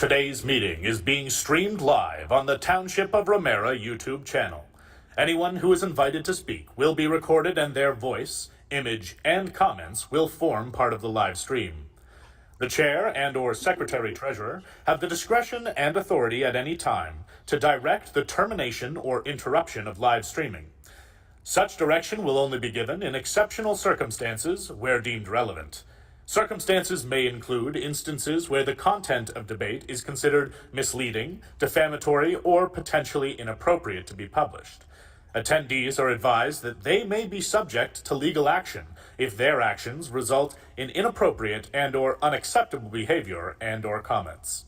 Today's meeting is being streamed live on the Township of Ramara YouTube channel. Anyone who is invited to speak will be recorded and their voice, image, and comments will form part of the live stream. The Chair and/or Secretary-Treasurer have the discretion and authority at any time to direct the termination or interruption of live streaming. Such direction will only be given in exceptional circumstances where deemed relevant. Circumstances may include instances where the content of debate is considered misleading, defamatory, or potentially inappropriate to be published. Attendees are advised that they may be subject to legal action if their actions result in inappropriate and/or unacceptable behavior and/or comments.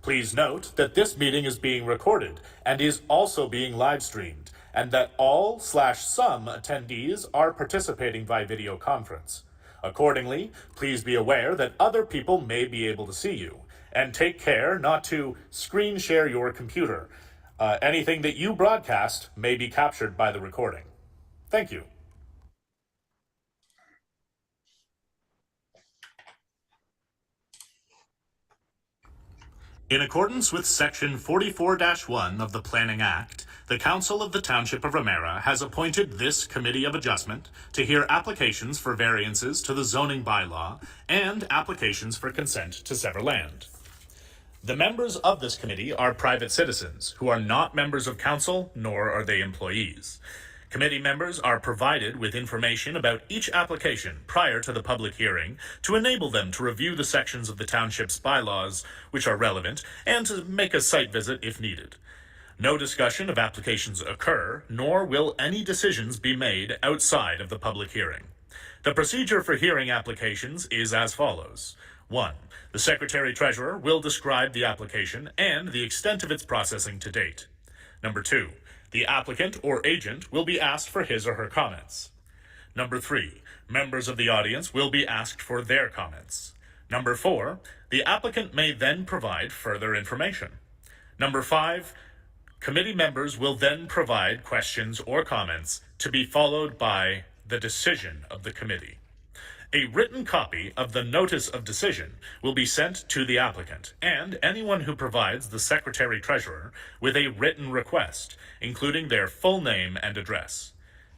Please note that this meeting is being recorded and is also being live streamed, and that all/some attendees are participating by video conference. Accordingly, please be aware that other people may be able to see you, and take care not to screen share your computer. Anything that you broadcast may be captured by the recording. Thank you. In accordance with Section 44-1 of the Planning Act, the Council of the Township of Ramara has appointed this Committee of Adjustment to hear applications for variances to the zoning bylaw and applications for consent to sever land. The members of this committee are private citizens who are not members of council, nor are they employees. Committee members are provided with information about each application prior to the public hearing to enable them to review the sections of the township's bylaws which are relevant and to make a site visit if needed. No discussion of applications occur, nor will any decisions be made outside of the public hearing. The procedure for hearing applications is as follows. 1. The Secretary-Treasurer will describe the application and the extent of its processing to date. 2. The applicant or agent will be asked for his or her comments. 3. Members of the audience will be asked for their comments. 4. The applicant may then provide further information. 5. Committee members will then provide questions or comments to be followed by the decision of the committee. A written copy of the notice of decision will be sent to the applicant and anyone who provides the Secretary-Treasurer with a written request, including their full name and address.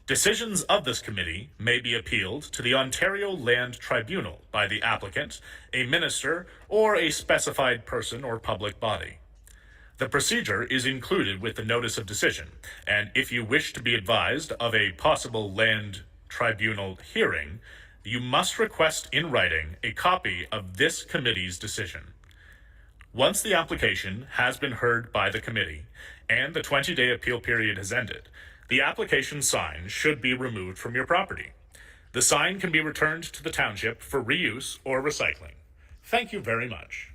Decisions of this committee may be appealed to the Ontario Land Tribunal by the applicant, a minister, or a specified person or public body. The procedure is included with the notice of decision, and if you wish to be advised of a possible land tribunal hearing, you must request in writing a copy of this committee's decision. Once the application has been heard by the committee and the 20-day appeal period has ended, the application sign should be removed from your property. The sign can be returned to the township for reuse or recycling. Thank you very much.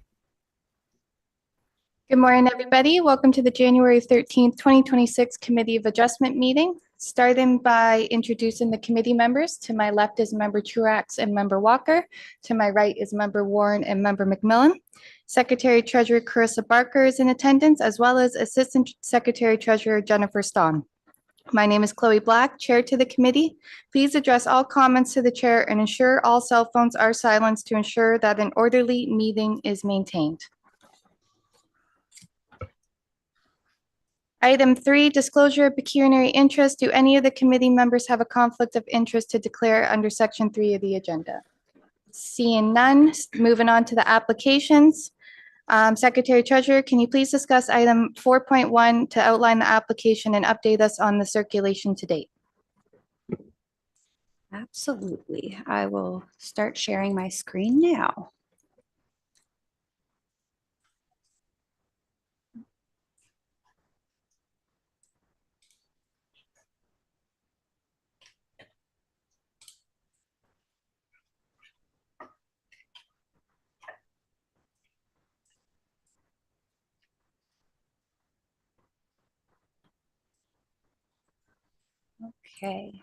Good morning, everybody. Welcome to the January 13th, 2026 Committee of Adjustment meeting. Starting by introducing the committee members. To my left is Member Truax and Member Walker. To my right is Member Warren and Member McMillan. Secretary-Treasurer Carissa Barker is in attendance, as well as Assistant Secretary-Treasurer Jennifer Stahn. My name is Chloe Black, Chair to the committee. Please address all comments to the Chair and ensure all cell phones are silenced to ensure that an orderly meeting is maintained. Item 3, disclosure of pecuniary interest. Do any of the committee members have a conflict of interest to declare under Section 3 of the agenda? Seeing none, moving on to the applications. Secretary-Treasurer, can you please discuss item 4.1 to outline the application and update us on the circulation to date? Absolutely. I will start sharing my screen now. Okay,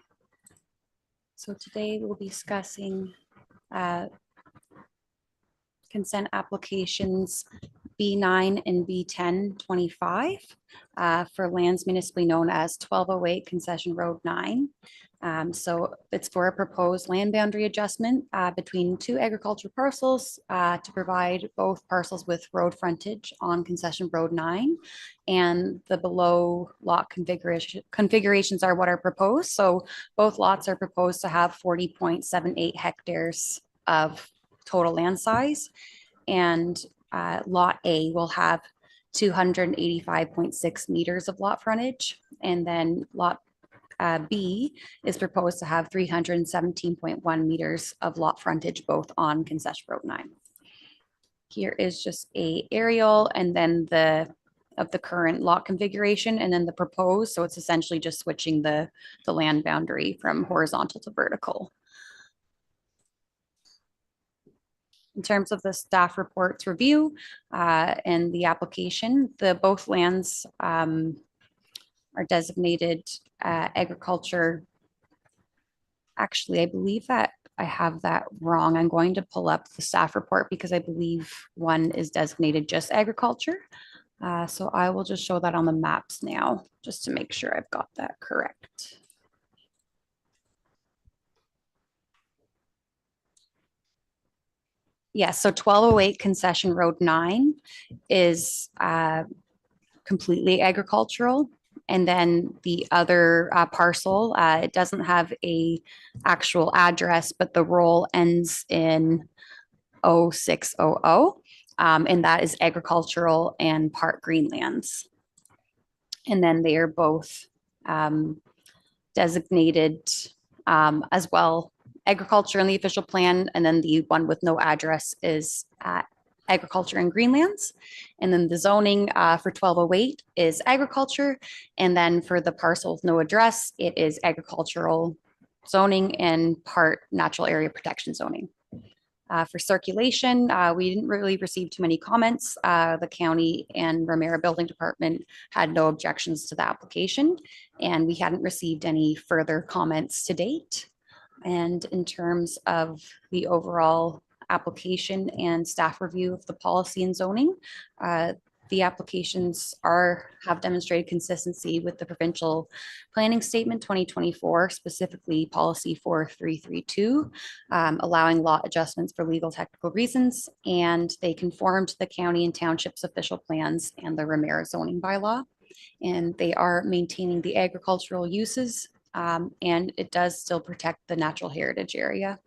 so today we'll be discussing consent applications B9 and B1025 for lands municipally known as 1208 Concession Road 9. So it's for a proposed land boundary adjustment between two agricultural parcels to provide both parcels with road frontage on Concession Road 9. And the below lot configurations are what are proposed. So both lots are proposed to have 40.78 hectares of total land size. And Lot A will have 285.6 meters of lot frontage. And then Lot B is proposed to have 317.1 meters of lot frontage, both on Concession Road 9. Here is just a aerial and then of the current lot configuration and then the proposed. So it's essentially just switching the land boundary from horizontal to vertical. In terms of the staff reports review and the application, both lands are designated agriculture. Actually, I believe that I have that wrong. I'm going to pull up the staff report because I believe one is designated just agriculture. So I will just show that on the maps now, just to make sure I've got that correct. Yes, so 1208 Concession Road 9 is completely agricultural. And then the other parcel, it doesn't have a actual address, but the roll ends in 0600. And that is agricultural and part greenlands. And then they are both designated as well agriculture in the official plan. And then the one with no address is agriculture and greenlands. And then the zoning for 1208 is agriculture. And then for the parcel with no address, it is agricultural zoning and part natural area protection zoning. For circulation, we didn't really receive too many comments. The county and Ramara Building Department had no objections to the application, and we hadn't received any further comments to date. And in terms of the overall application and staff review of the policy and zoning, the applications have demonstrated consistency with the provincial planning statement 2024, specifically policy 4332, allowing lot adjustments for legal technical reasons, and they conform to the county and township's official plans and the Ramara zoning bylaw. And they are maintaining the agricultural uses, and it does still protect the natural heritage area.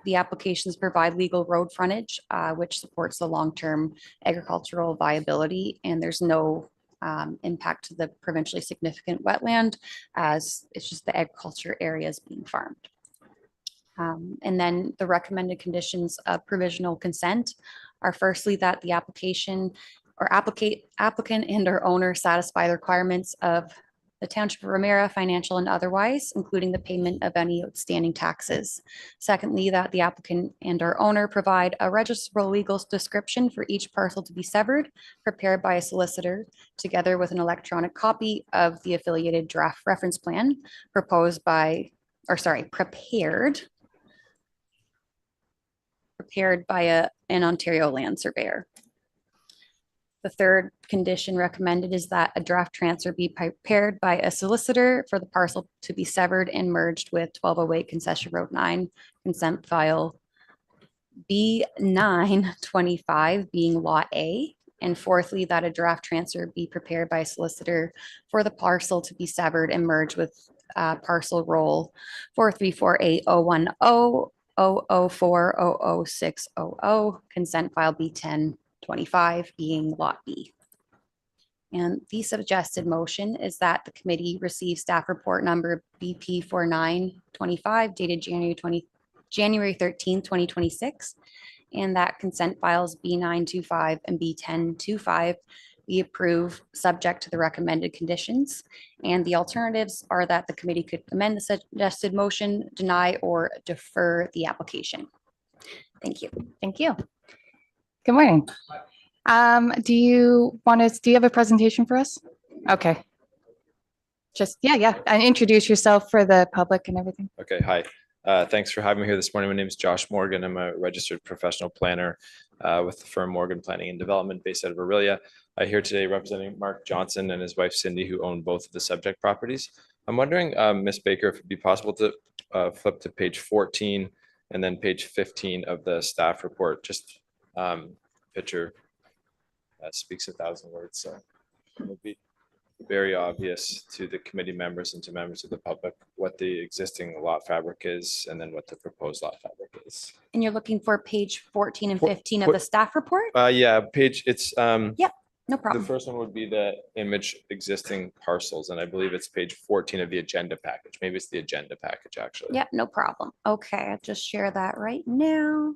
The applications provide legal road frontage, which supports the long-term agricultural viability, and there's no impact to the provincially significant wetland, as it's just the agriculture areas being farmed. And then the recommended conditions of provisional consent are firstly that the application or applicant and or owner satisfy the requirements of the Township of Ramara, financial and otherwise, including the payment of any outstanding taxes. Secondly, that the applicant and or owner provide a registrable legal description for each parcel to be severed, prepared by a solicitor, together with an electronic copy of the affiliated draft reference plan prepared by an Ontario land surveyor. The third condition recommended is that a draft transfer be prepared by a solicitor for the parcel to be severed and merged with 1208 Concession Road 9 consent file B925 being Lot A. And fourthly, that a draft transfer be prepared by a solicitor for the parcel to be severed and merged with parcel roll 434801000400600 consent file B1025 being Lot B. And the suggested motion is that the committee receive staff report number BP 4925 dated January 13, 2026, and that consent files B925 and B1025 be approved subject to the recommended conditions. And the alternatives are that the committee could amend the suggested motion, deny, or defer the application. Thank you. Thank you. Good morning. Do you have a presentation for us? Okay. Yeah. And introduce yourself for the public and everything. Okay, hi. Thanks for having me here this morning. My name is Josh Morgan. I'm a registered professional planner with the firm Morgan Planning and Development based out of Aurelia. I'm here today representing Mark Johnson and his wife Cindy, who own both of the subject properties. I'm wondering, Ms. Baker, if it'd be possible to flip to page 14 and then page 15 of the staff report, just picture speaks 1,000 words, so it would be very obvious to the committee members and to members of the public what the existing lot fabric is and then what the proposed lot fabric is. And you're looking for page 14 and For- 15 of for- the staff report? Yeah, page, it's No the problem. first one would be the image existing parcels, and I believe it's page 14 of the agenda package. Maybe it's the agenda package, actually. Yeah, no problem. Okay, I'll just share that right now.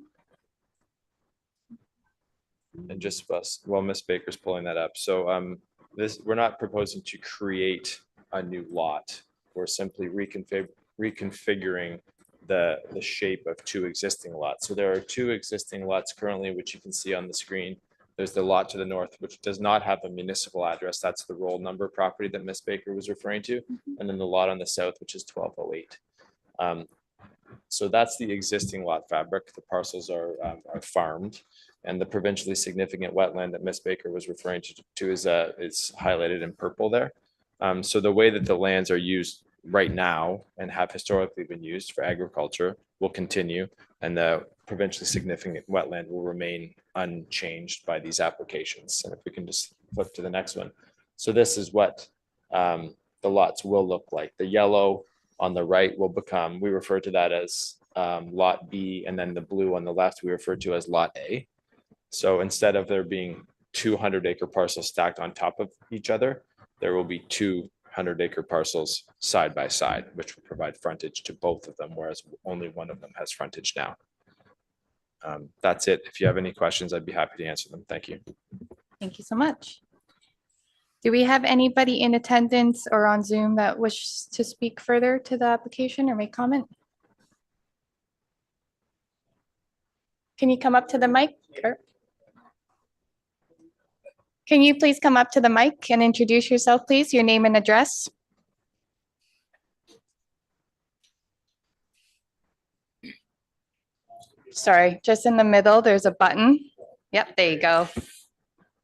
And just while Ms. Baker's pulling that up, so we're not proposing to create a new lot. We're simply reconfiguring the shape of two existing lots. So there are two existing lots currently, which you can see on the screen. There's the lot to the north, which does not have a municipal address. That's the roll number property that Ms. Baker was referring to. And then the lot on the south, which is 1208. So that's the existing lot fabric. The parcels are farmed. And the provincially significant wetland that Ms. Baker was referring to is highlighted in purple there. So the way that the lands are used right now and have historically been used for agriculture will continue, and the provincially significant wetland will remain unchanged by these applications. And if we can just flip to the next one. So this is what the lots will look like. The yellow on the right will become, we refer to that as lot B, and then the blue on the left we refer to as lot A. So instead of there being 200-acre parcels stacked on top of each other, there will be 200-acre parcels side by side, which will provide frontage to both of them, whereas only one of them has frontage now. That's it. If you have any questions, I'd be happy to answer them. Thank you. Thank you so much. Do we have anybody in attendance or on Zoom that wishes to speak further to the application or make comment? Can you come up to the mic? Can you please come up to the mic and introduce yourself, please, your name and address? Sorry, just in the middle, there's a button. Yep, there you go.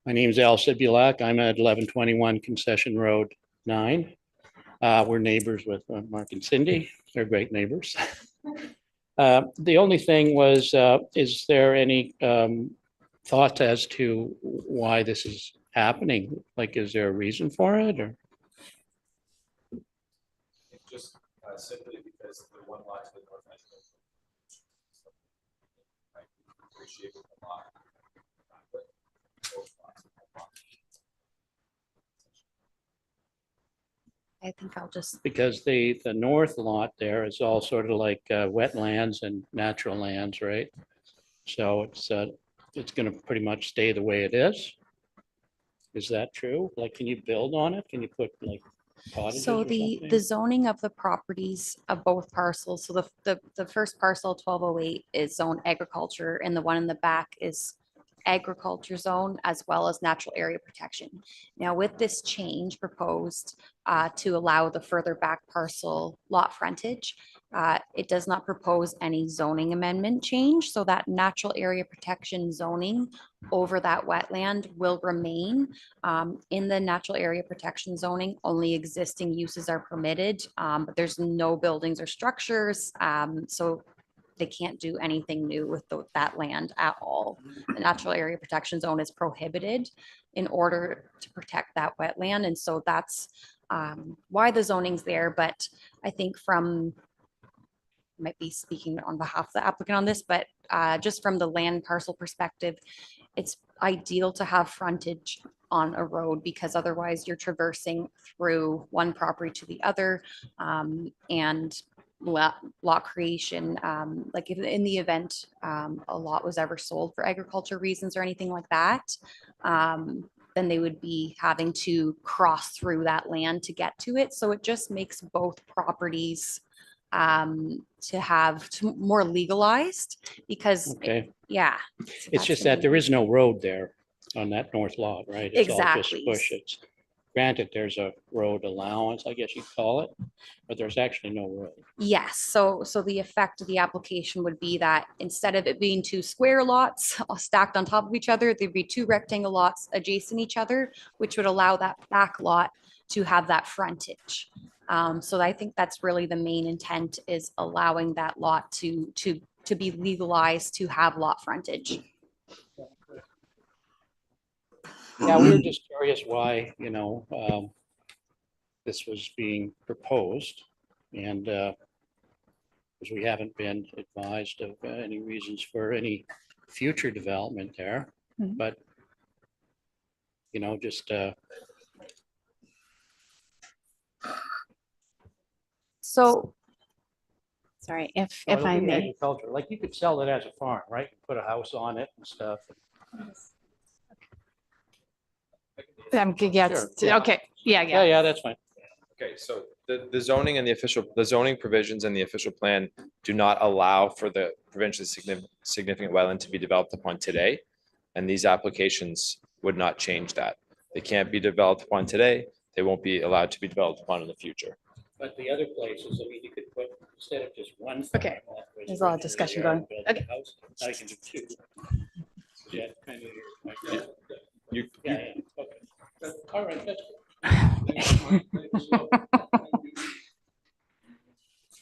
My name is Al Sibulak. I'm at 1121 Concession Road 9. We're neighbors with Mark and Cindy. They're great neighbors. The only thing was, is there any thoughts as to why this is happening? Like, is there a reason for it, or? Just simply because the one lot to the north appreciate the lot. I think I'll just, Because the north lot there is all sort of like wetlands and natural lands, right? So it's going to pretty much stay the way it is. Is that true? Like, can you build on it? Can you put like cottages so or the something? zoning of the properties of both parcels. So the first parcel 1208 is zone agriculture, and the one in the back is agriculture zone as well as natural area protection. Now with this change proposed to allow the further back parcel lot frontage, it does not propose any zoning amendment change, so that natural area protection zoning over that wetland will remain. In the natural area protection zoning, only existing uses are permitted, but there's no buildings or structures, so they can't do anything new with that land at all. The natural area protection zone is prohibited in order to protect that wetland. And so that's why the zoning's there. But I think might be speaking on behalf of the applicant on this, but just from the land parcel perspective, it's ideal to have frontage on a road, because otherwise you're traversing through one property to the other, and lot creation, like if in the event a lot was ever sold for agriculture reasons or anything like that, then they would be having to cross through that land to get to it. So it just makes both properties to have more legalized, because Okay, yeah. it's just that there is no road there on that north lot, right? It's all just Exactly. bush. It's granted, there's a road allowance, I guess you'd call it, but there's actually no road. Yes, so the effect of the application would be that instead of it being two square lots stacked on top of each other, there'd be two rectangle lots adjacent each other, which would allow that back lot to have that frontage. So I think that's really the main intent, is allowing that lot to be legalized to have lot frontage. Yeah, we were just curious why, this was being proposed, and because we haven't been advised of any reasons for any future development there, Mhm. but just So, sorry, if it'll I be may. agriculture. Like, you could sell it as a farm, right? Put a house on it and stuff. Yeah, Sure, yeah. okay, yeah. Yeah, that's fine. Okay, so the zoning and the zoning provisions in the official plan do not allow for the provincially significant wetland to be developed upon today. And these applications would not change that. They can't be developed upon today. They won't be allowed to be developed upon in the future. But the other places, I mean, you could put, instead of just one. Okay. farm lot where There's a lot of originally discussion you are going. building Okay. a house, now you can do two. Is that kind of your idea? You, Yeah, okay. All right, that's.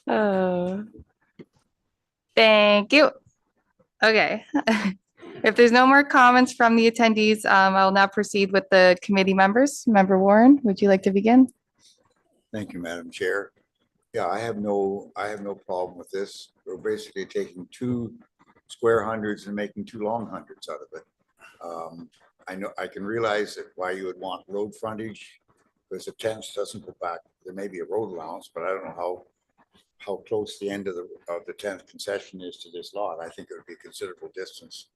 Oh. Thank you. Okay. If there's no more comments from the attendees, I'll now proceed with the committee members. Member Warren, would you like to begin? Thank you, Madam Chair. Yeah, I have no problem with this. We're basically taking 2 square hundreds and making 2 long hundreds out of it. I can realize that why you would want road frontage, because the 10th doesn't go back. There may be a road allowance, but I don't know how close the end of the 10th concession is to this lot. I think it would be a considerable distance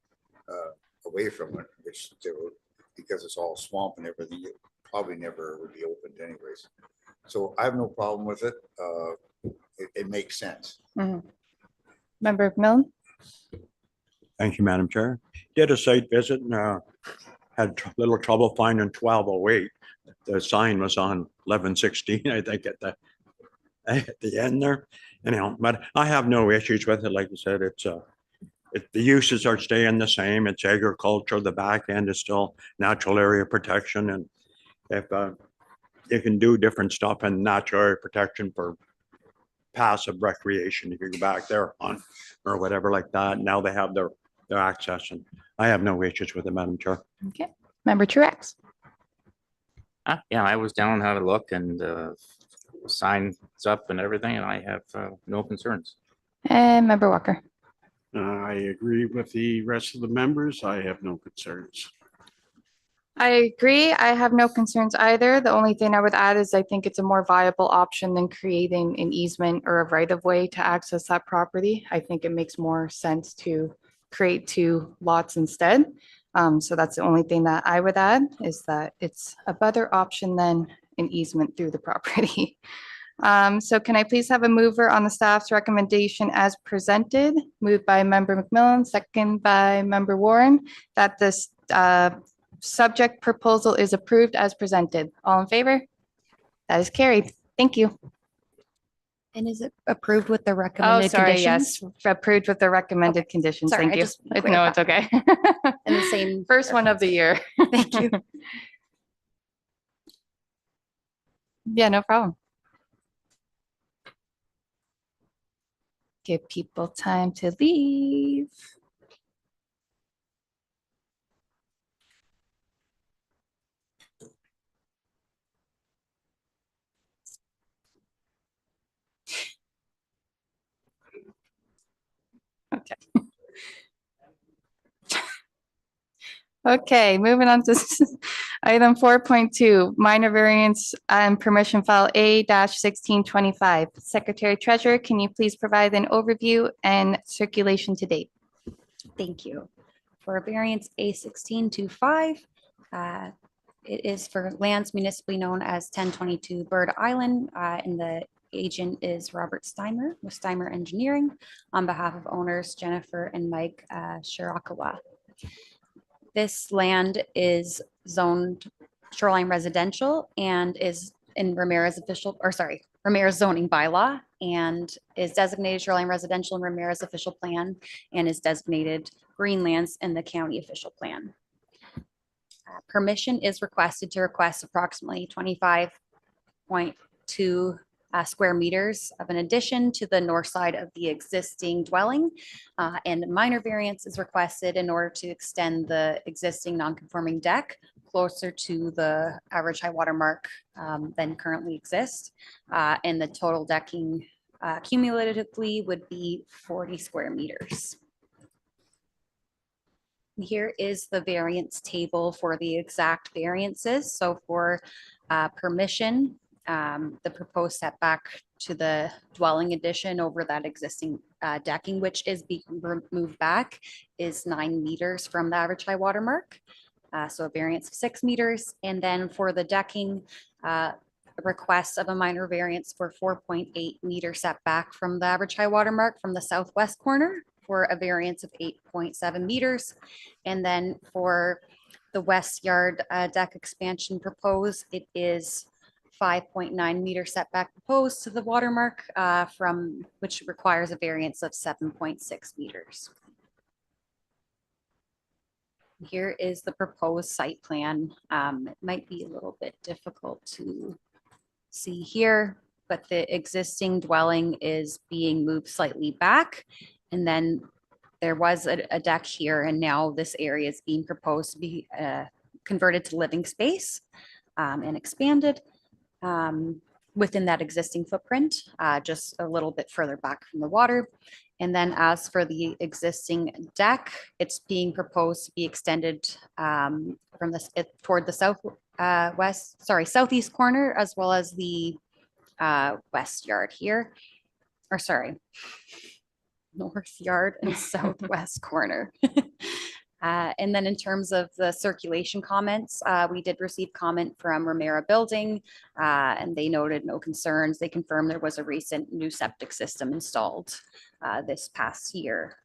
away from it, which they would, because it's all swamp and everything, it probably never would be opened anyways. So I have no problem with it. It makes sense. Member Milne? Thank you, Madam Chair. Did a site visit and had little trouble finding 1208. The sign was on 1116, I think, at the end there. Anyhow, but I have no issues with it. Like I said, the uses are staying the same. It's agriculture. The back end is still natural area protection. And if you can do different stuff in natural area protection for passive recreation, if you go back there on or whatever like that, now they have their access, and I have no issues with it, Madam Chair. Okay. Member Truax? Yeah, I was down, had a look, and signs up and everything, and I have no concerns. And Member Walker? I agree with the rest of the members. I have no concerns. I agree. I have no concerns either. The only thing I would add is I think it's a more viable option than creating an easement or a right of way to access that property. I think it makes more sense to create 2 lots instead. So that's the only thing that I would add, is that it's a better option than an easement through the property. So can I please have a mover on the staff's recommendation as presented? Moved by Member McMillan, second by Member Warren, that this subject proposal is approved as presented. All in favor? That is carried. Thank you. And is it approved with the Oh, recommended sorry, conditions? yes, approved with the recommended Okay. conditions. Sorry, Thank I you. just No, it's okay. And the same. First one of the year. Thank you. Yeah, no problem. Give people time to leave. Okay. Okay, moving on to item 4.2, minor variance and permission file A-1625. Secretary Treasurer, can you please provide an overview and circulation to date? Thank you. For variance A1625, it is for lands municipally known as 1022 Bird Island, and the agent is Robert Steimer with Steimer Engineering on behalf of owners Jennifer and Mike Shirakawa. This land is zoned shoreline residential and is in Ramara's Ramara's zoning bylaw, and is designated shoreline residential in Ramara's official plan, and is designated greenlands in the county official plan. Permission is requested to request approximately 25 4.2 square meters of an addition to the north side of the existing dwelling. And a minor variance is requested in order to extend the existing non-conforming deck closer to the average high water mark than currently exists. And the total decking cumulatively would be 40 square meters. Here is the variance table for the exact variances. So for permission, the proposed setback to the dwelling addition over that existing decking, which is being moved back, is 9 meters from the average high water mark. So a variance of 6 meters. And then for the decking, a request of a minor variance for 4.8 meter setback from the average high water mark from the southwest corner for a variance of 8.7 meters. And then for the west yard deck expansion proposed, it is 5.9 meter setback proposed to the watermark from which requires a variance of 7.6 meters. Here is the proposed site plan. It might be a little bit difficult to see here, but the existing dwelling is being moved slightly back. And then there was a deck here, and now this area is being proposed to be converted to living space and expanded within that existing footprint, just a little bit further back from the water. And then as for the existing deck, it's being proposed to be extended from toward the southeast corner, as well as the west yard here, or sorry, north yard and southwest corner. And then in terms of the circulation comments, we did receive comment from Ramara Building, and they noted no concerns. They confirmed there was a recent new septic system installed this past year.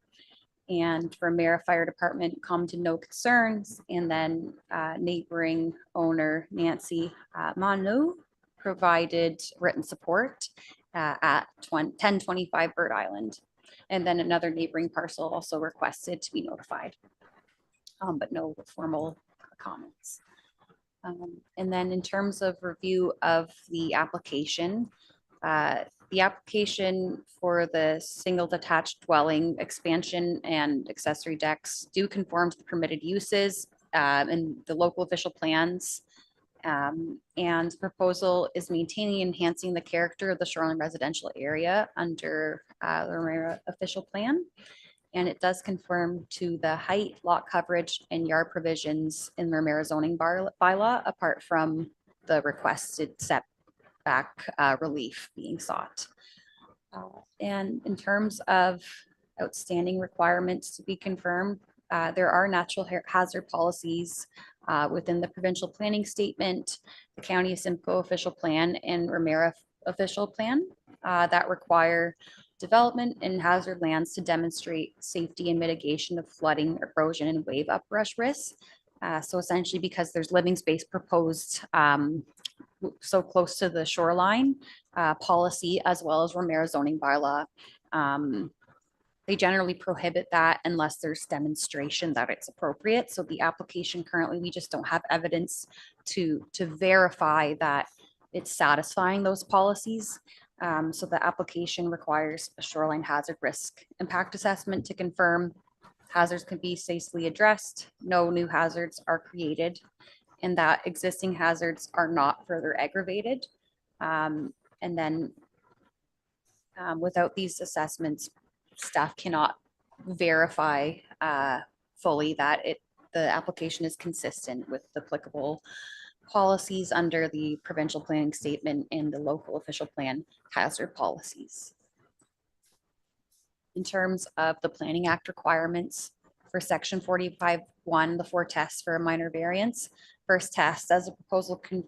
And Ramara Fire Department commented no concerns. And then neighboring owner Nancy Manu provided written support at 1025 Bird Island. And then another neighboring parcel also requested to be notified. But no formal comments. And then in terms of review of the application for the single detached dwelling expansion and accessory decks do conform to the permitted uses and the local official plans. And proposal is maintaining and enhancing the character of the shoreline residential area under the Ramara official plan. And it does conform to the height, lot coverage, and yard provisions in Ramara zoning bylaw, apart from the requested setback relief being sought. And in terms of outstanding requirements to be confirmed, there are natural hazard policies within the provincial planning statement, the county of Simcoe official plan, and Ramara official plan that require development in hazard lands to demonstrate safety and mitigation of flooding, erosion, and wave uprush risks. So essentially, because there's living space proposed so close to the shoreline policy, as well as Ramara zoning bylaw, they generally prohibit that unless there's demonstration that it's appropriate. So the application currently, we just don't have evidence to verify that it's satisfying those policies. So the application requires a shoreline hazard risk impact assessment to confirm hazards can be safely addressed, no new hazards are created, and that existing hazards are not further aggravated. And then without these assessments, staff cannot verify fully that the application is consistent with the applicable policies under the provincial planning statement and the local official plan hazard policies. In terms of the Planning Act requirements for section 45.1, the 4 tests for a minor variance. First test, does a proposal can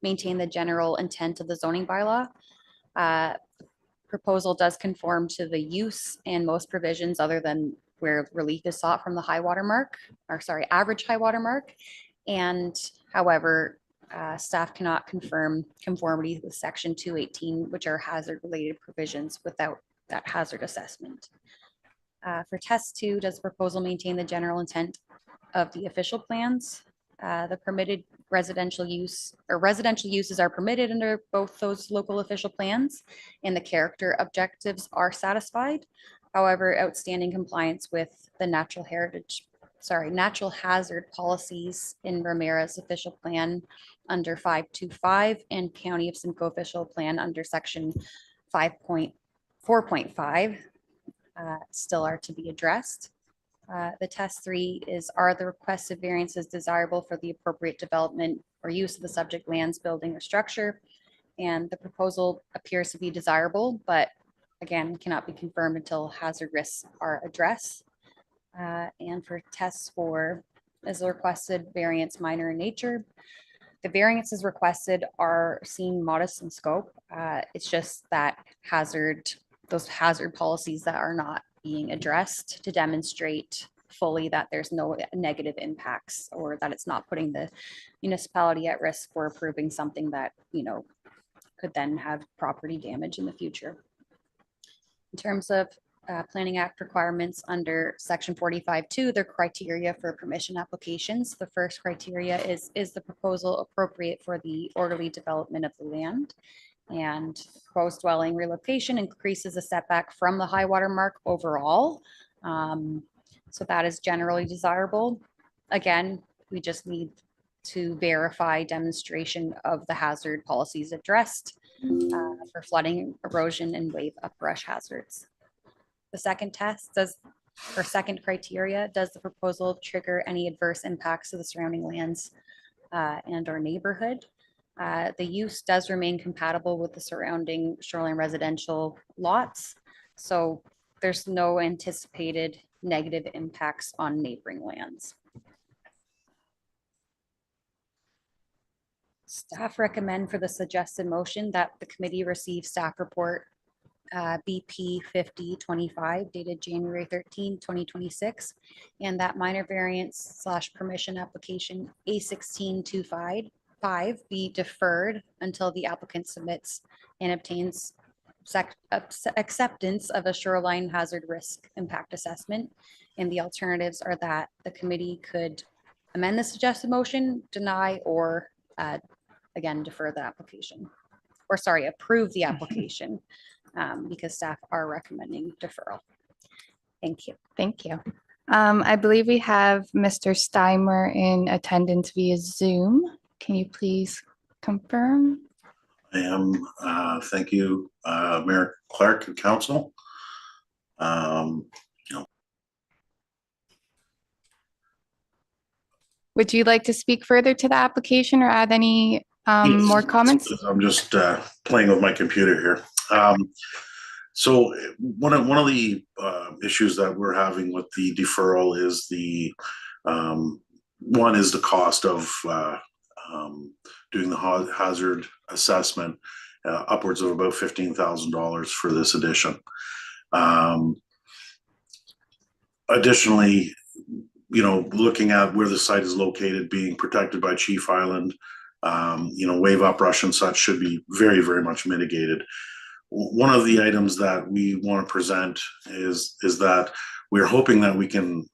maintain the general intent of the zoning bylaw? Proposal does conform to the use and most provisions other than where relief is sought from the high water mark, or sorry, average high water mark. And however, staff cannot confirm conformity with section 218, which are hazard related provisions without that hazard assessment. For test 2, does the proposal maintain the general intent of the official plans? The permitted residential use or residential uses are permitted under both those local official plans, and the character objectives are satisfied. However, outstanding compliance with the natural hazard policies in Ramara's official plan under 525 and County of Simcoe official plan under section 5.4.5 still are to be addressed. The test 3 is, are the requested variances desirable for the appropriate development or use of the subject lands, building, or structure? And the proposal appears to be desirable, but again, cannot be confirmed until hazard risks are addressed. And for test 4, is the requested variance minor in nature? The variances requested are seen modest in scope. It's just that those hazard policies that are not being addressed to demonstrate fully that there's no negative impacts or that it's not putting the municipality at risk for approving something that, could then have property damage in the future. In terms of Planning Act requirements under section 45.2, the criteria for permission applications. The first criteria is the proposal appropriate for the orderly development of the land? And proposed dwelling relocation increases the setback from the high water mark overall. So that is generally desirable. Again, we just need to verify demonstration of the hazard policies addressed for flooding, erosion, and wave uprush hazards. The second second criteria, does the proposal trigger any adverse impacts to the surrounding lands and or neighborhood? The use does remain compatible with the surrounding shoreline residential lots. So there's no anticipated negative impacts on neighboring lands. Staff recommend for the suggested motion that the committee receive staff report BP 5025 dated January 13, 2026, and that minor variance / permission application A1625 be deferred until the applicant submits and obtains acceptance of a shoreline hazard risk impact assessment. And the alternatives are that the committee could amend the suggested motion, deny, or again, defer the application, or sorry, approve the application because staff are recommending deferral. Thank you. Thank you. I believe we have Mr. Steimer in attendance via Zoom. Can you please confirm? I am. Thank you, Mayor Clark and Council. Would you like to speak further to the application or add any more comments? I'm just playing with my computer here. So one of the issues that we're having with the deferral is the cost of doing the hazard assessment, upwards of about $15,000 for this addition. Additionally, looking at where the site is located, being protected by Chief Island, wave uprush and such should be very, very much mitigated. One of the items that we want to present is that we're hoping that we can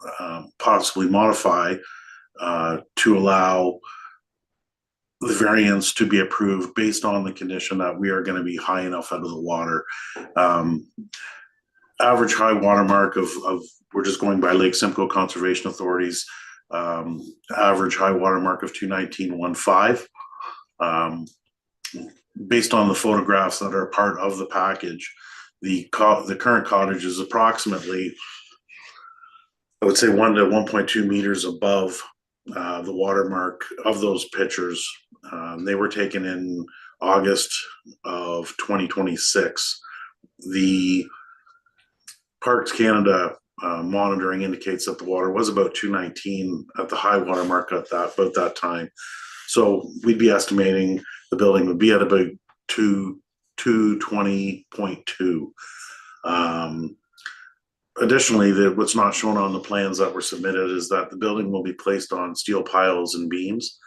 possibly modify to allow the variance to be approved based on the condition that we are going to be high enough out of the water. Average high water mark of we're just going by Lake Simcoe Conservation Authority's average high water mark of 219.15. Based on the photographs that are part of the package, the current cottage is approximately, I would say, 1 to 1.2 meters above the watermark of those pictures. They were taken in August of 2026. The Parks Canada monitoring indicates that the water was about 219 at the high water mark at about that time. So we'd be estimating the building would be at about 220.2. Additionally, what's not shown on the plans that were submitted is that the building will be placed on steel piles and beams,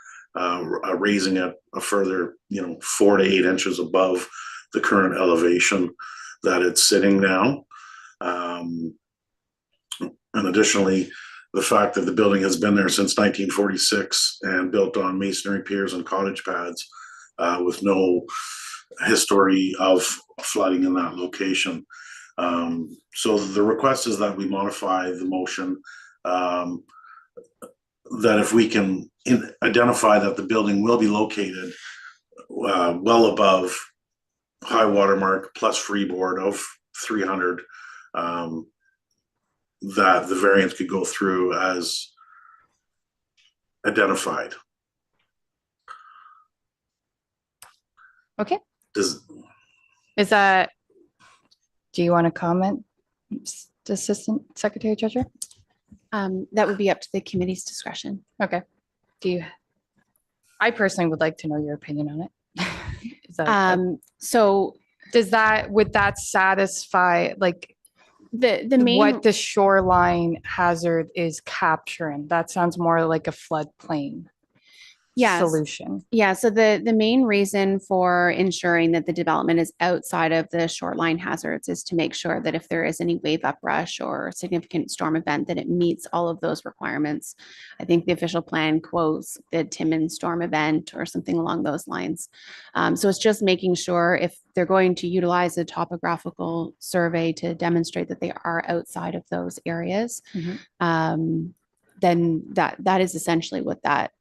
raising it a further 4 to 8 inches above the current elevation that it's sitting now. And additionally, the fact that the building has been there since 1946 and built on masonry piers and cottage pads with no history of flooding in that location. So the request is that we modify the motion, that if we can identify that the building will be located well above high water mark plus freeboard of 300, that the variance could go through as identified. Okay. Does, Is that, do you want to comment, Assistant Secretary Treasurer? That would be up to the committee's discretion. Okay. Do you, I personally would like to know your opinion on it. Is that, So does that, would that satisfy, like, the main, what the shoreline hazard is capturing? That sounds more like a floodplain yes. solution. Yeah, so the main reason for ensuring that the development is outside of the shoreline hazards is to make sure that if there is any wave uprush or significant storm event, that it meets all of those requirements. I think the official plan quotes the Timmins storm event or something along those lines. So it's just making sure if they're going to utilize a topographical survey to demonstrate that they are outside of those areas, then that is essentially what that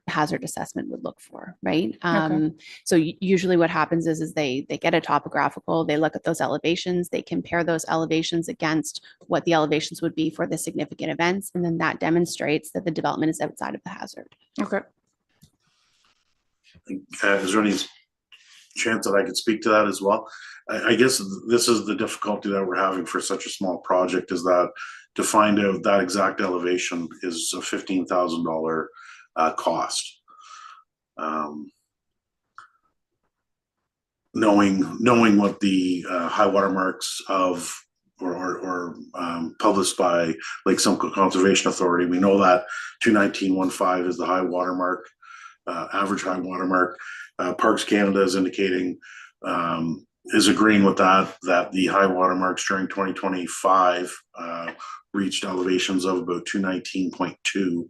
hazard assessment would look for, right? So usually what happens is they get a topographical, they look at those elevations, they compare those elevations against what the elevations would be for the significant events, and then that demonstrates that the development is outside of the hazard. Okay. is there any chance that I could speak to that as well? I guess this is the difficulty that we're having for such a small project, is that to find out that exact elevation is a $15,000 cost. Knowing what the high water marks of or published by Lake Simcoe Conservation Authority, we know that 219.15 is the high water mark, average high water mark. Parks Canada is indicating, is agreeing with that the high water marks during 2025 reached elevations of about 219.2.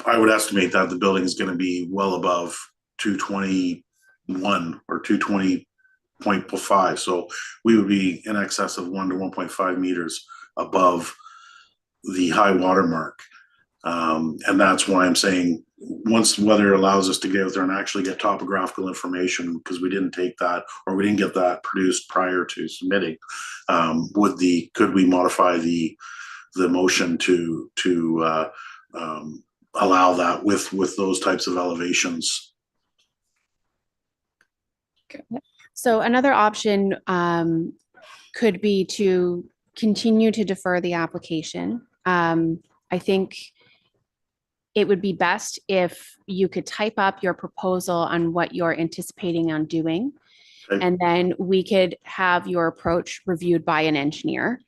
I would estimate that the building is going to be well above 221 or 220.5. So we would be in excess of 1 to 1.5 meters above the high water mark. And that's why I'm saying, once weather allows us to get out there and actually get topographical information, because we didn't take that, or we didn't get that produced prior to submitting, could we modify the motion to allow that with those types of elevations? So another option could be to continue to defer the application. I think it would be best if you could type up your proposal on what you're anticipating on doing. Okay. And then we could have your approach reviewed by an engineer,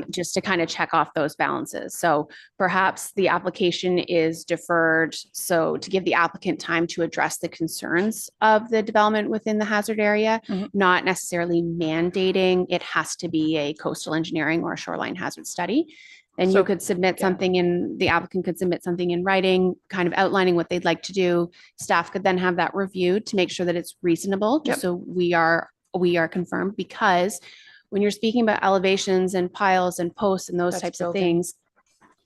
just to kind of check off those balances. So perhaps the application is deferred, so to give the applicant time to address the concerns of the development within the hazard area, not necessarily mandating it has to be a coastal engineering or a shoreline hazard study. And So- you could submit something the applicant could submit something in writing, kind of outlining what they'd like to do. Staff could then have that reviewed to make sure that it's reasonable, just so we are confirmed, because when you're speaking about elevations and piles and posts and those That's types building. of things,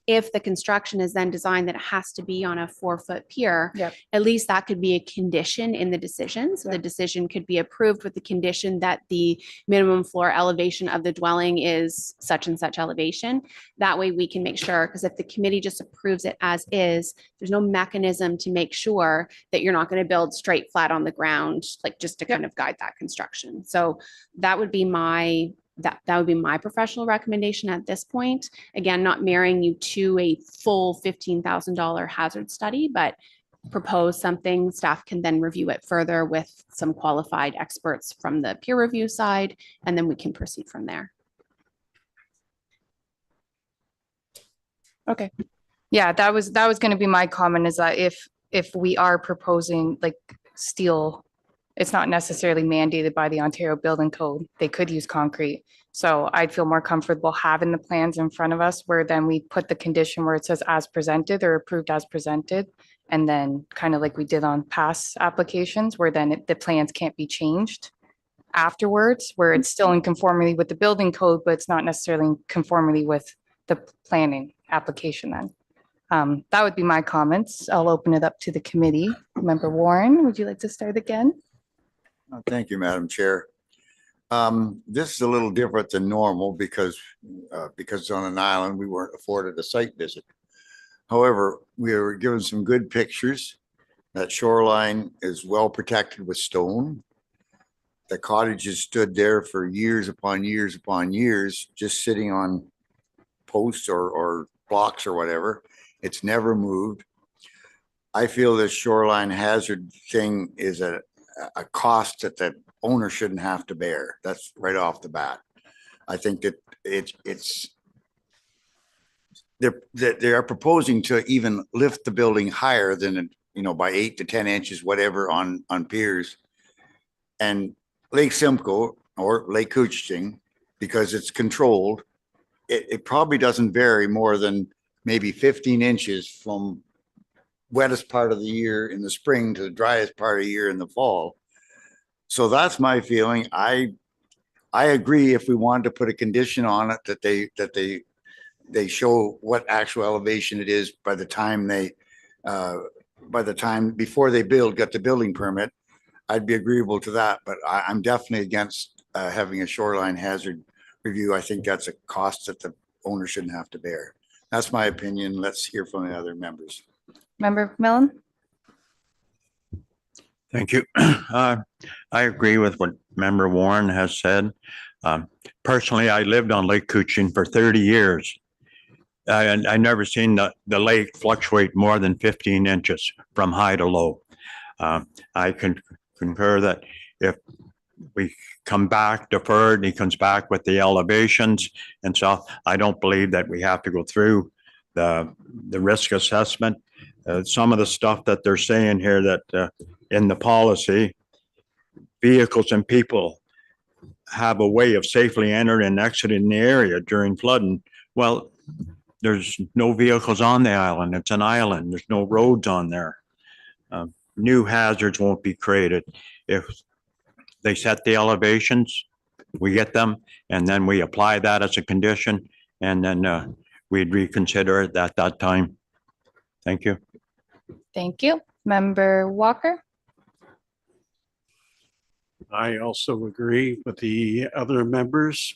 if the construction is then designed that it has to be on a 4-foot pier, at least that could be a condition in the decision. So the decision could be approved with the condition that the minimum floor elevation of the dwelling is such and such elevation. That way we can make sure, because if the committee just approves it as is, there's no mechanism to make sure that you're not going to build straight flat on the ground, like just to kind of guide that construction. So that would be my professional recommendation at this point. Again, not marrying you to a full $15,000 hazard study, but propose something. Staff can then review it further with some qualified experts from the peer review side, and then we can proceed from there. Okay. Yeah, that was going to be my comment, is that if we are proposing like steel, it's not necessarily mandated by the Ontario Building Code. They could use concrete. So I'd feel more comfortable having the plans in front of us where then we put the condition where it says as presented or approved as presented. And then kind of like we did on past applications where then the plans can't be changed afterwards, where it's still in conformity with the building code, but it's not necessarily in conformity with the planning application then. That would be my comments. I'll open it up to the committee. Member Warren, would you like to start again? Thank you, Madam Chair. This is a little different than normal because it's on an island, we weren't afforded a site visit. However, we were given some good pictures. That shoreline is well protected with stone. The cottages stood there for years upon years upon years, just sitting on posts or blocks or whatever. It's never moved. I feel this shoreline hazard thing is a cost that the owner shouldn't have to bear. That's right off the bat. I think that they are proposing to even lift the building higher than, by 8 to 10 inches, whatever, on piers. And Lake Simcoe or Lake Couchiching, because it's controlled, it probably doesn't vary more than maybe 15 inches from wettest part of the year in the spring to the driest part of the year in the fall. So that's my feeling. I agree if we wanted to put a condition on it that they show what actual elevation it is by the time before they get the building permit, I'd be agreeable to that, but I'm definitely against having a shoreline hazard review. I think that's a cost that the owner shouldn't have to bear. That's my opinion. Let's hear from the other members. Member Millen? Thank you. I agree with what Member Warren has said. Personally, I lived on Lake Couchiching for 30 years. And I never seen the lake fluctuate more than 15 inches from high to low. I can concur that if we come back deferred, he comes back with the elevations and so I don't believe that we have to go through the risk assessment. Some of the stuff that they're saying here that in the policy, vehicles and people have a way of safely entering and exiting the area during flooding. Well, there's no vehicles on the island. It's an island. There's no roads on there. New hazards won't be created. If they set the elevations, we get them, and then we apply that as a condition, and then we'd reconsider it at that time. Thank you. Thank you. Member Walker? I also agree with the other members.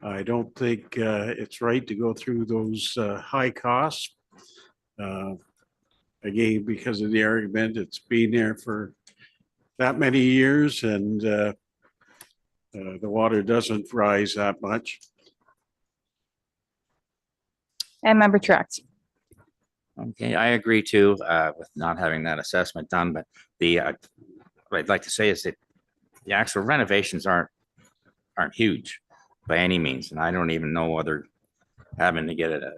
I don't think it's right to go through those high costs. Again, because of the argument, it's been there for that many years and the water doesn't rise that much. And Member Truax? Okay, I agree too, with not having that assessment done, but what I'd like to say is that the actual renovations aren't huge by any means. And I don't even know whether having to get a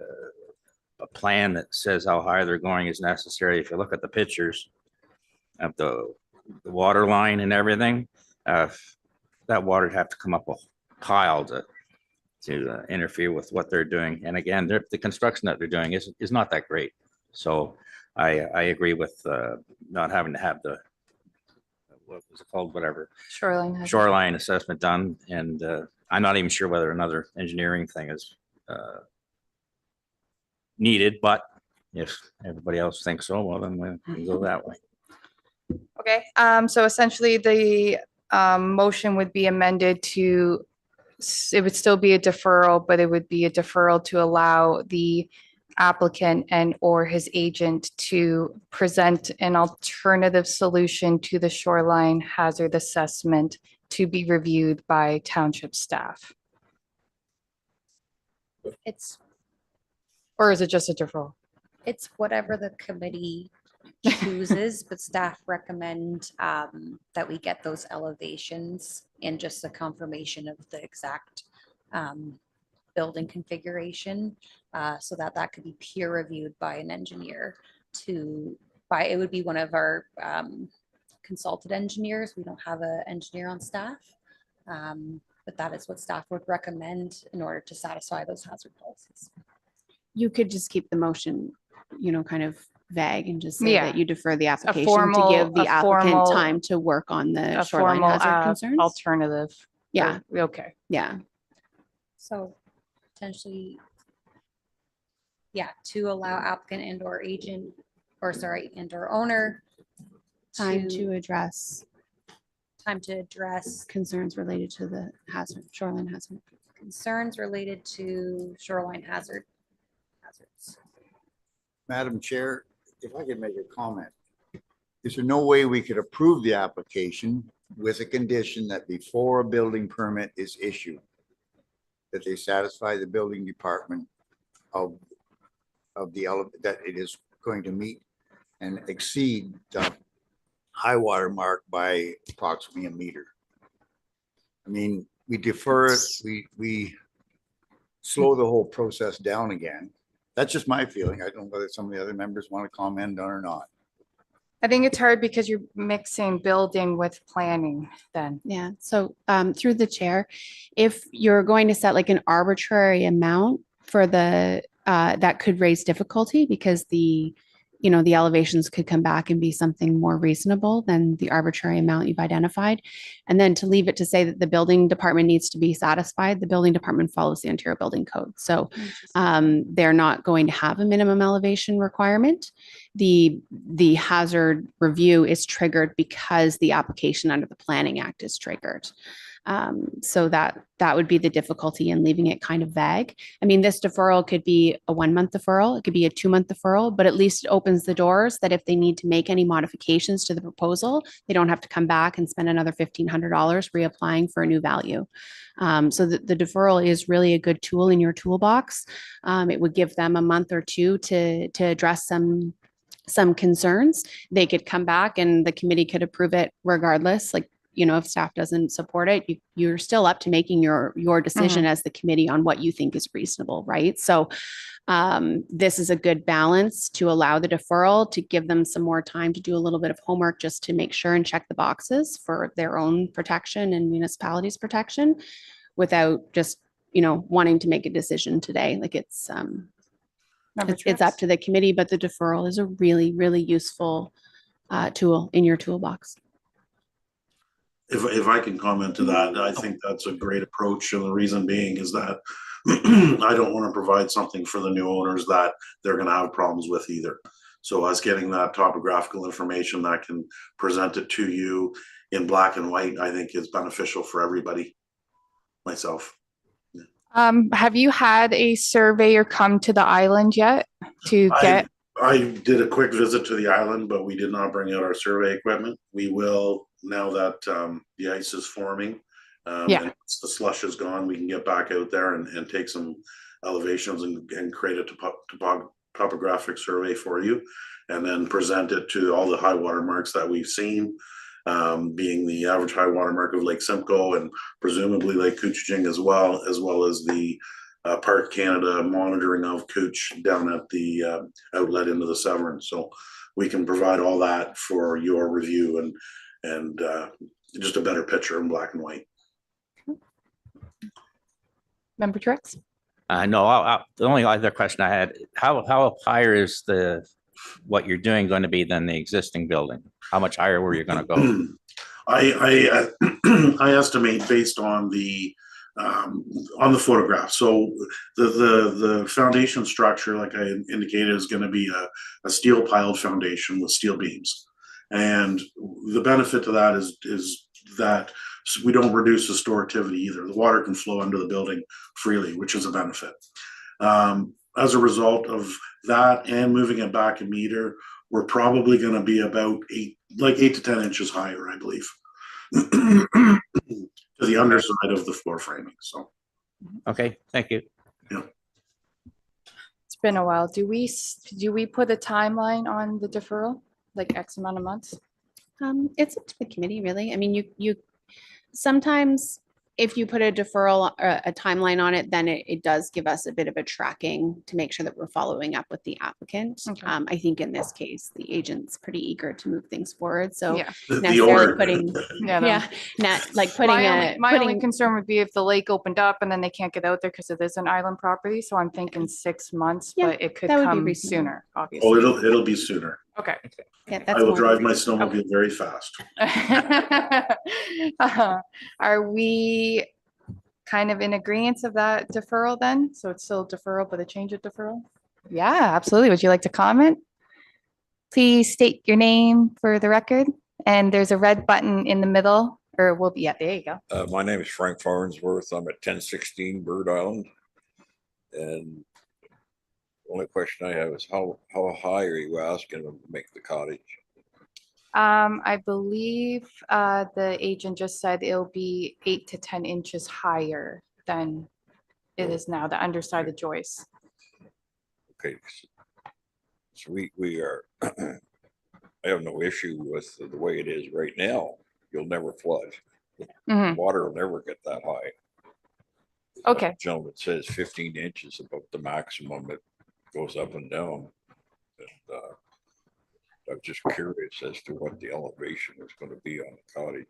plan that says how high they're going is necessary. If you look at the pictures of the water line and everything, that water would have to come up a pile to interfere with what they're doing. And again, the construction that they're doing is not that great. So I agree with not having to have the, what was it called, whatever, shoreline assessment done. And I'm not even sure whether another engineering thing is needed, but if everybody else thinks so, well, then we'll go that way. Okay, so essentially the motion would be amended to, it would still be a deferral, but it would be a deferral to allow the applicant and or his agent to present an alternative solution to the shoreline hazard assessment to be reviewed by township staff. Or is it just a deferral? It's whatever the committee chooses, but staff recommend that we get those elevations and just a confirmation of the exact building configuration so that could be peer reviewed by an engineer it would be one of our consulted engineers. We don't have an engineer on staff, but but that is what staff would recommend in order to satisfy those hazard policies. You could just keep the motion, kind of vague and just say Yeah. that you defer the application to formal- give the a applicant formal- time to work on the A shoreline formal hazard concerns. alternative. Yeah, Okay. yeah. So potentially, yeah, to allow applicant and or agent, or sorry, and or owner Time to address time to address concerns related to the shoreline hazard. concerns related to shoreline hazards. Madam Chair, if I could make a comment. Is there no way we could approve the application with a condition that before a building permit is issued, that they satisfy the building department of that it is going to meet and exceed the high water mark by approximately a meter? I mean, we defer it, we slow the whole process down again. That's just my feeling. I don't know whether some of the other members want to comment on or not. I think it's hard because you're mixing building with planning then. Yeah, so through the chair, if you're going to set like an arbitrary amount for that could raise difficulty because the elevations could come back and be something more reasonable than the arbitrary amount you've identified. And then to leave it to say that the building department needs to be satisfied, the building department follows the Ontario Building Code. So they're not going to have a minimum elevation requirement. The hazard review is triggered because the application under the Planning Act is triggered. So that would be the difficulty in leaving it kind of vague. I mean, this deferral could be a 1-month deferral, it could be a 2-month deferral, but at least it opens the doors that if they need to make any modifications to the proposal, they don't have to come back and spend another $1,500 reapplying for a new value. So the deferral is really a good tool in your toolbox. It would give them a month or two to address some concerns. They could come back and the committee could approve it regardless. Like, if staff doesn't support it, you're still up to making your decision as the committee on what you think is reasonable, right? So this is a good balance to allow the deferral, to give them some more time to do a little bit of homework just to make sure and check the boxes for their own protection and municipalities' protection without just, wanting to make a decision today. Like it's up to the committee, but the deferral is a really, really useful tool in your toolbox. If I can comment to that, I think that's a great approach. And the reason being is that I don't want to provide something for the new owners that they're going to have problems with either. So us getting that topographical information that can present it to you in black and white, I think is beneficial for everybody, myself. Have you had a surveyor come to the island yet to get? I did a quick visit to the island, but we did not bring out our survey equipment. We will now that the ice is forming. And the slush is gone, we can get back out there and take some elevations and create a topographic survey for you, and then present it to all the high water marks that we've seen, being the average high water mark of Lake Simcoe and presumably Lake Couching as well as the Park Canada monitoring of Couch down at the outlet into the Severn. So we can provide all that for your review and just a better picture in black and white. Member Truex? No, the only other question I had, how higher is what you're doing going to be than the existing building? How much higher were you going to go? I estimate based on the photograph. So the foundation structure, like I indicated, is going to be a steel piled foundation with steel beams. And the benefit to that is that we don't reduce historicity either. The water can flow under the building freely, which is a benefit. As a result of that and moving it back a meter, we're probably going to be about 8 to 10 inches higher, I believe, to the underside of the floor framing. So, okay, thank you. Yeah. It's been a while. Do we put a timeline on the deferral, like X amount of months? It's up to the committee, really. I mean, you sometimes if you put a deferral, or a timeline on it, then it does give us a bit of a tracking to make sure that we're following up with the applicant. Okay. I think in this case, the agent's pretty eager to move things forward, so Yeah. The necessarily order. putting, Yeah. yeah, not like putting My only putting, concern would be if the lake opened up and then they can't get out there because it is an island property. So I'm thinking 6 months, Yeah, but it could that would be come reasonable. sooner, Oh, obviously. it'll be sooner. Okay. yeah, I that's will more. drive my snowmobile very fast. Are we kind of in agreement of that deferral then? So it's still deferral, but a change of deferral? Yeah, absolutely. Would you like to comment? Please state your name for the record. And there's a red button in the middle, or will be, yeah, there you go. My name is Frank Farnsworth. I'm at 1016 Bird Island. And the only question I have is how high are you asking them to make the cottage? I believe the agent just said it'll be 8 to 10 inches higher than it is now, the underside of Joyce. Okay. So we are, I have no issue with the way it is right now. You'll never flood. Mhm. Water will never get that high. Okay. Gentleman says 15 inches above the maximum. It goes up and down. And, I'm just curious as to what the elevation is going to be on the cottage.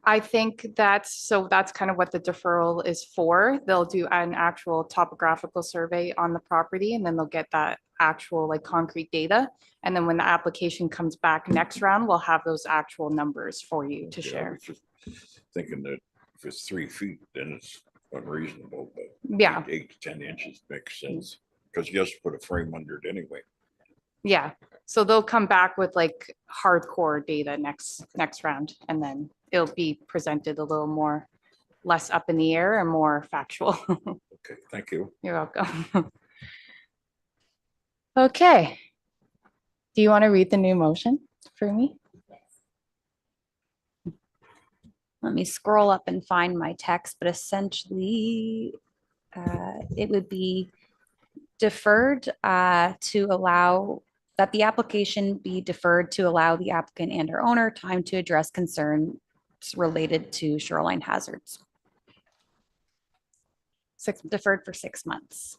I think that's kind of what the deferral is for. They'll do an actual topographical survey on the property and then they'll get that actual like concrete data. And then when the application comes back next round, we'll have those actual numbers for you to Yeah, I share. was just thinking that if it's 3 feet, then it's unreasonable, but Yeah. 8 to 10 inches makes sense because you have to put a frame under it anyway. Yeah. So they'll come back with like hardcore data next round and then it'll be presented a little more less up in the air and more factual. Okay, thank you. You're welcome. Okay. Do you want to read the new motion for me? Let me scroll up and find my text, but essentially it would be deferred to allow that the application be deferred to allow the applicant and or owner time to address concerns related to shoreline hazards. Deferred for 6 months.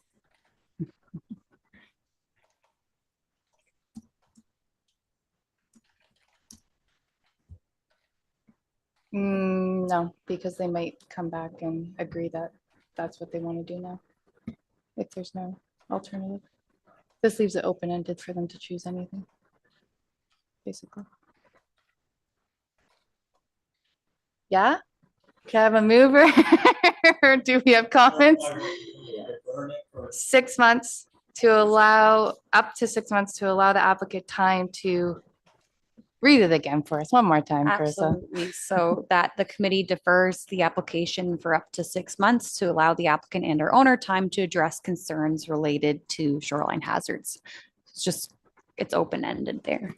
No, because they might come back and agree that that's what they want to do now. If there's no alternative. This leaves it open-ended for them to choose anything. Basically. Yeah? Can I have a mover? Or do we have comments? 6 months to allow, up to 6 months to allow the applicant time to read it again for us one more time, Carissa. Absolutely. So that the committee defers the application for up to 6 months to allow the applicant and or owner time to address concerns related to shoreline hazards. It's open-ended there.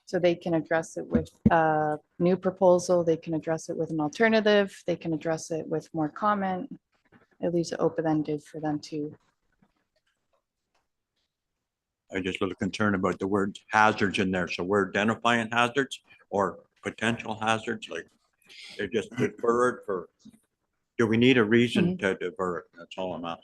So they can address it with a new proposal, they can address it with an alternative, they can address it with more comment. It leaves it open-ended for them to. I'm just a little concerned about the word hazards in there. So we're identifying hazards or potential hazards, like they just defer it for, do we need a reason to defer it? That's all I'm asking.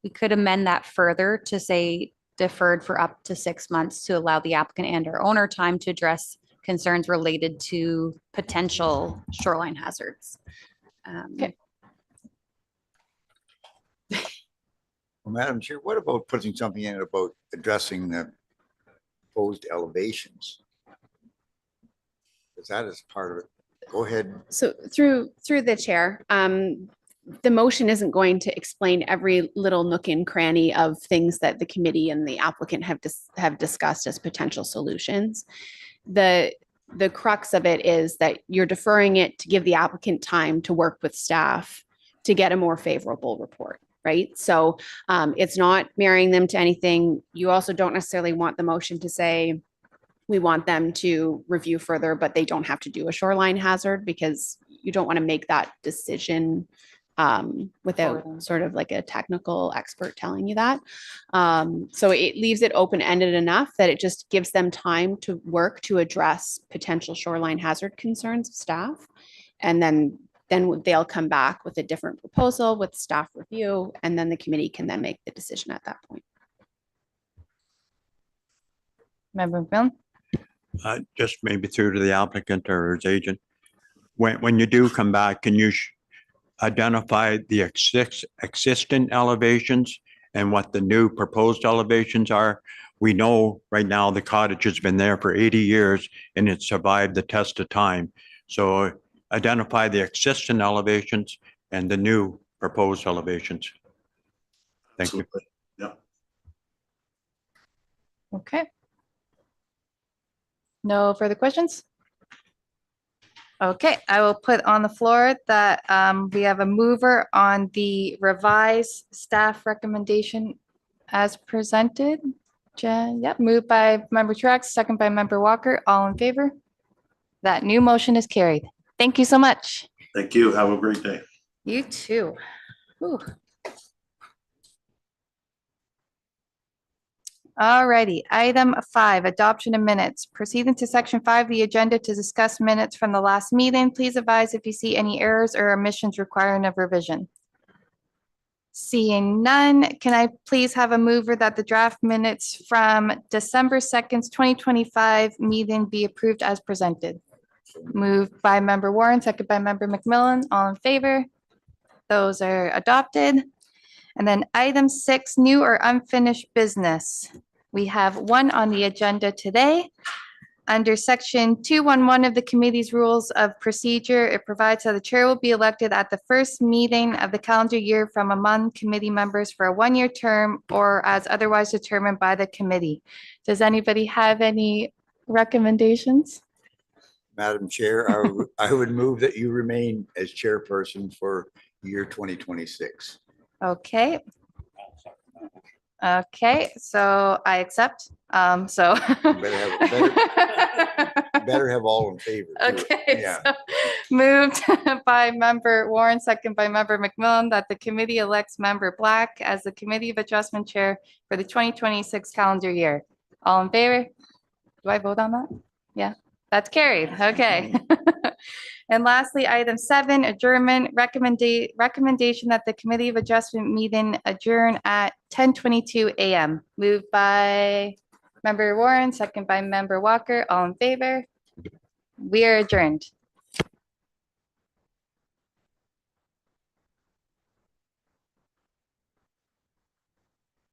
We could amend that further to say deferred for up to 6 months to allow the applicant and or owner time to address concerns related to potential shoreline hazards. Okay. Well, Madam Chair, what about putting something in about addressing the proposed elevations? Because that is part of it. Go ahead. So through the chair, the motion isn't going to explain every little nook and cranny of things that the committee and the applicant have discussed as potential solutions. The crux of it is that you're deferring it to give the applicant time to work with staff to get a more favorable report, right? So it's not marrying them to anything. You also don't necessarily want the motion to say, we want them to review further, but they don't have to do a shoreline hazard, because you don't want to make that decision without them. sort of like a technical expert telling you that. So it leaves it open-ended enough that it just gives them time to work to address potential shoreline hazard concerns of staff. And then they'll come back with a different proposal with staff review, and then the committee can then make the decision at that point. Member McMillan? Just maybe through to the applicant or his agent. When you do come back, can you identify the existing elevations and what the new proposed elevations are? We know right now the cottage has been there for 80 years and it survived the test of time. So identify the existing elevations and the new proposed elevations. Thank you. Absolutely. Yeah. Okay. No further questions? Okay, I will put on the floor that we have a mover on the revised staff recommendation as presented. Jen, yep, moved by member Truax, second by member Walker, all in favor? That new motion is carried. Thank you so much. Thank you. Have a great day. You too. Whew. All righty, item 5, adoption of minutes. Proceeding to section 5 of the agenda to discuss minutes from the last meeting. Please advise if you see any errors or omissions requiring of revision. Seeing none, can I please have a mover that the draft minutes from December 2nd, 2025 meeting be approved as presented? Moved by member Warren, second by member McMillan, all in favor? Those are adopted. And then item 6, new or unfinished business. We have one on the agenda today. Under section 211 of the committee's rules of procedure, it provides that the chair will be elected at the first meeting of the calendar year from among committee members for a 1-year term or as otherwise determined by the committee. Does anybody have any recommendations? Madam Chair, I would move that you remain as chairperson for year 2026. Okay. Okay, so I accept. So. Better have all in favor. too. Okay, Yeah. so moved by member Warren, second by member McMillan, that the committee elects member Black as the Committee of Adjustment Chair for the 2026 calendar year. All in favor? Do I vote on that? Yeah, that's carried. Okay. And lastly, item 7, adjournment recommendation that the Committee of Adjustment meeting adjourn at 10:22 a.m. Moved by member Warren, second by member Walker. All in favor? We are adjourned.